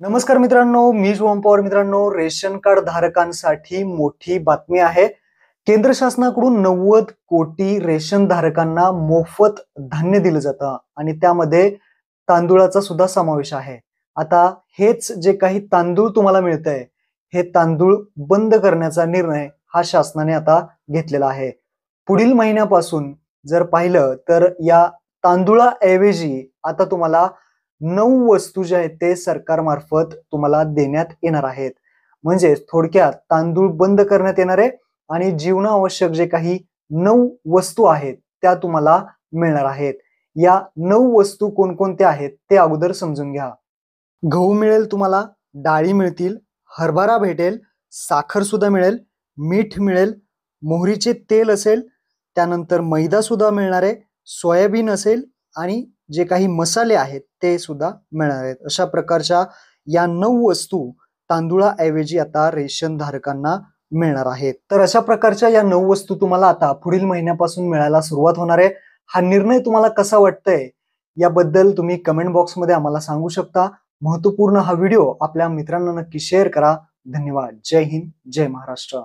नमस्कार मित्रांनो, मी शुभम पवार. मित्रांनो, रेशन कार्ड धारकांसाठी मोठी बातमी आहे. केंद्र शासनाकडून 90 कोटी रेशन धारकांना मोफत धान्य दिलं जातं आणि त्यामध्ये तांदूळाचा सुद्धा समावेश आहे. आता हेच जे काही तांदूळ तुम्हाला मिळतंय, हे तांदूळ बंद करण्याचा निर्णय हा शासनाने आता घेतलेला आहे. पुढील महिन्यापासून जर पाहिलं तर या तांदूळाऐवजी आता तुम्हाला 9 वस्तू जे आहेत ते सरकारमार्फत तुम्हाला देण्यात येणार आहेत. म्हणजे थोडक्यात तांदूळ बंद करण्यात येणार आहे आणि जीवनावश्यक जे काही 9 वस्तू आहेत त्या तुम्हाला मिळणार आहेत. या 9 वस्तू कोणकोणत्या आहेत ते अगोदर समजून घ्या. गहू मिळेल तुम्हाला, डाळी मिळतील, हरभरा भेटेल, साखर सुद्धा मिळेल, मीठ मिळेल, मोहरीचे तेल असेल, त्यानंतर मैदा सुद्धा मिळणार आहे, सोयाबीन असेल आणि जे काही मसाले आहेत ते सुद्धा मिळणार आहेत. अशा प्रकारच्या या 9 वस्तू तांदूळाऐवजी आता रेशन धारकांना मिळणार आहेत. तर अशा प्रकारच्या या 9 वस्तू तुम्हाला आता पुढील महिन्यापासून मिळायला सुरुवात होणार आहे. हा निर्णय तुम्हाला कसा वाटतंय याबद्दल तुम्ही कमेंट बॉक्समध्ये आम्हाला सांगू शकता. महत्त्वपूर्ण हा व्हिडिओ आपल्या मित्रांना नक्की शेअर करा. धन्यवाद. जय हिंद, जय महाराष्ट्र.